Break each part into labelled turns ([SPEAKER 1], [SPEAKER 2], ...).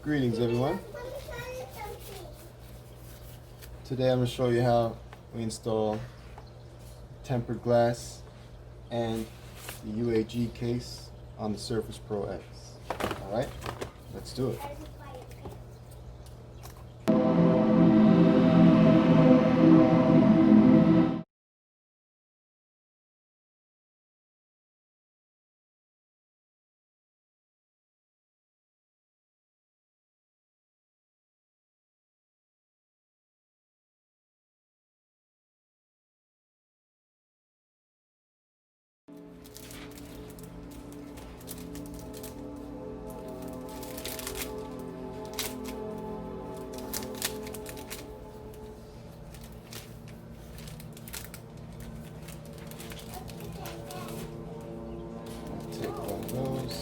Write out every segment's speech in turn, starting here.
[SPEAKER 1] Greetings everyone. Today I'm going to show you how we install tempered glass and the UAG case on the Surface Pro X. Alright, let's do it. Take one of those.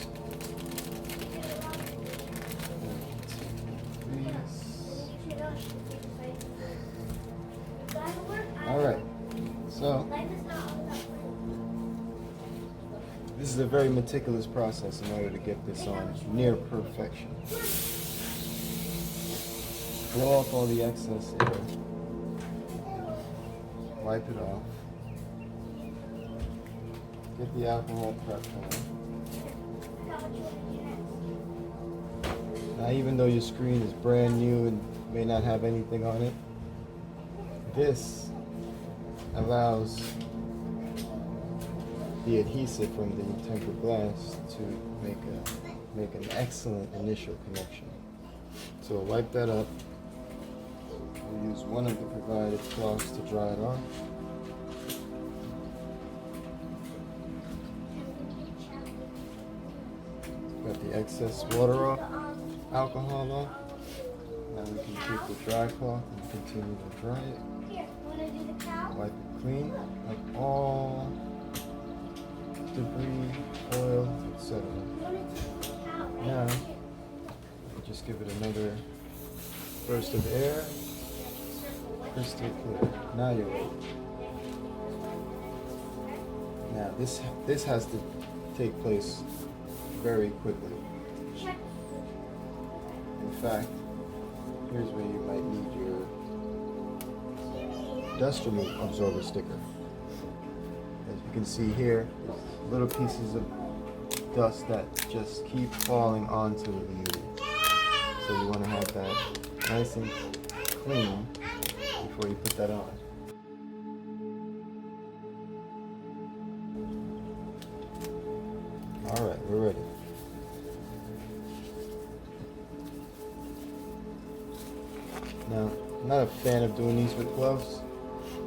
[SPEAKER 1] Alright, so this is a very meticulous process in order to get this on near perfection. Blow off all the excess air, wipe it off, get the alcohol prep on. Now, even though your screen is brand new and may not have anything on it, this allows the adhesive from the tempered glass to make an excellent initial connection. So wipe that up. We'll use one of the provided cloths to dry it off. Got the excess water off, alcohol off. Now we can take the dry cloth and continue to dry it. Wipe it clean, like all debris, oil, etc. Now, just give it another burst of air. Crystal clear. Now you're ready. Now this has to take place very quickly. In fact, here's where you might need your dust removal absorber sticker. As you can see here, there's little pieces of dust that just keep falling onto the unit. So you want to have that nice and clean before you put that on. Alright, we're ready. Now, I'm not a fan of doing these with gloves,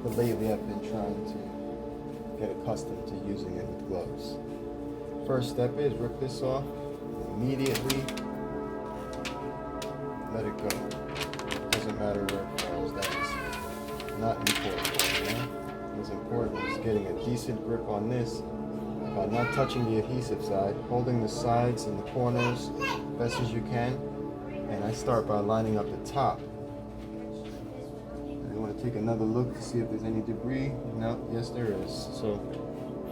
[SPEAKER 1] but lately I've been trying to get accustomed to using it with gloves. First step is rip this off, immediately let it go. Doesn't matter where it falls, that's not important. You know? What's important is getting a decent grip on this by not touching the adhesive side, holding the sides and the corners best as you can, and I start by lining up the top. You want to take another look to see if there's any debris. No, yes there is. So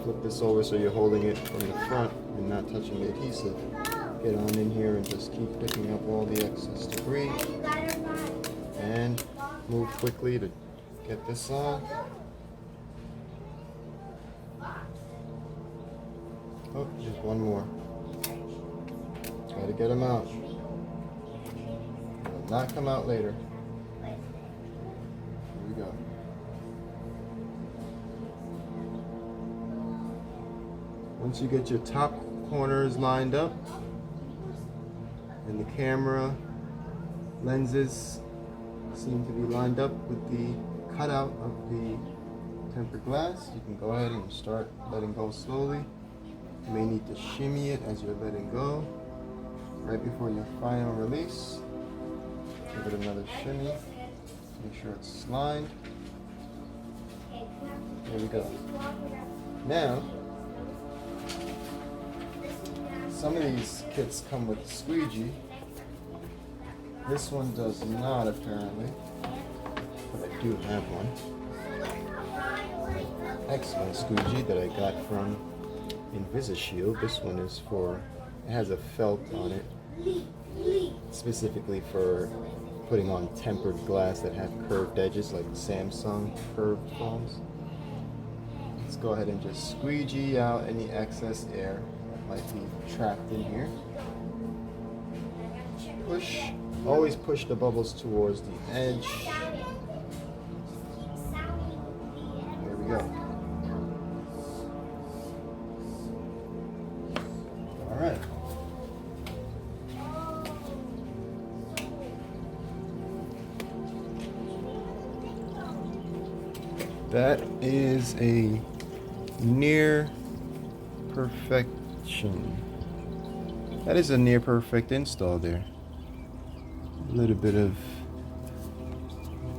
[SPEAKER 1] flip this over so you're holding it from the front and not touching the adhesive. Get on in here and just keep picking up all the excess debris and move quickly to get this on. Oh, just one more. Gotta get them out. Will not come out later. Here we go. Once you get your top corners lined up and the camera lenses seem to be lined up with the cutout of the tempered glass, you can go ahead and start letting go slowly. You may need to shimmy it as you're letting go right before your final release. Give it another shimmy. Make sure it's lined. There we go. Now, some of these kits come with a squeegee. This one does not apparently, but I do have one. Excellent squeegee that I got from InvisiShield. This one is for, it has a felt on it specifically for putting on tempered glass that have curved edges, like Samsung curved phones. Let's go ahead and just squeegee out any excess air that might be trapped in here. Always push the bubbles towards the edge. There we go. All right. That is a near perfection. That is a near perfect install there. A little bit of,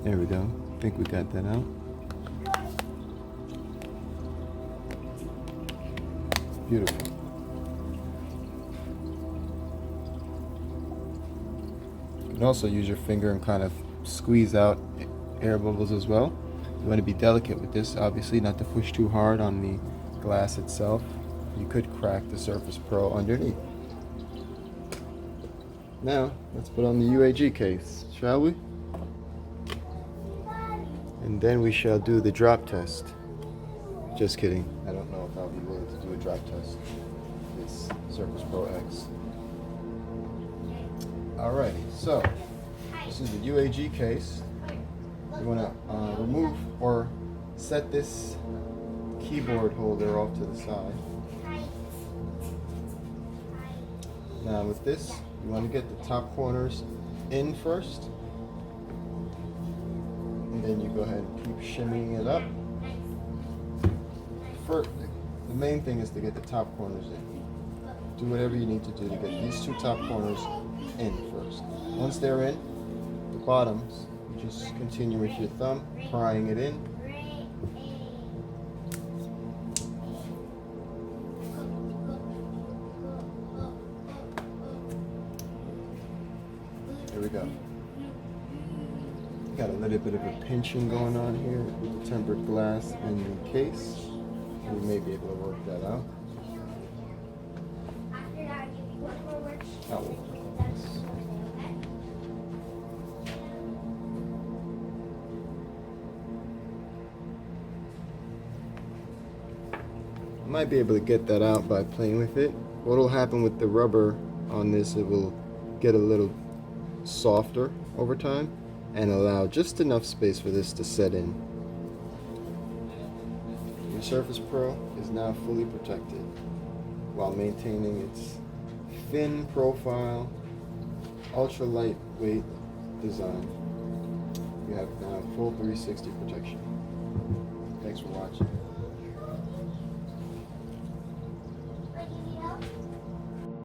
[SPEAKER 1] there we go. I think we got that out. Beautiful. You can also use your finger and kind of squeeze out air bubbles as well. You want to be delicate with this, obviously, not to push too hard on the glass itself. You could crack the Surface Pro underneath. Now, let's put on the UAG case, shall we? And then we shall do the drop test. Just kidding. I don't know if I'll be willing to do a drop test with this Surface Pro X. Alrighty, so this is the UAG case. You want to remove or set this keyboard holder off to the side. Now with this, you want to get the top corners in first, and then you go ahead and keep shimmying it up. First, the main thing is to get the top corners in. Do whatever you need to do to get these two top corners in first. Once they're in, the bottoms, you just continue with your thumb, prying it in. There we go. Got a little bit of a pinching going on here with the tempered glass in the case. We may be able to work that out. That will work. I might be able to get that out by playing with it. What will happen with the rubber on this, it will get a little softer over time and allow just enough space for this to set in. Your Surface Pro is now fully protected while maintaining its thin profile, ultra lightweight design. You have now full 360 protection. Thanks for watching.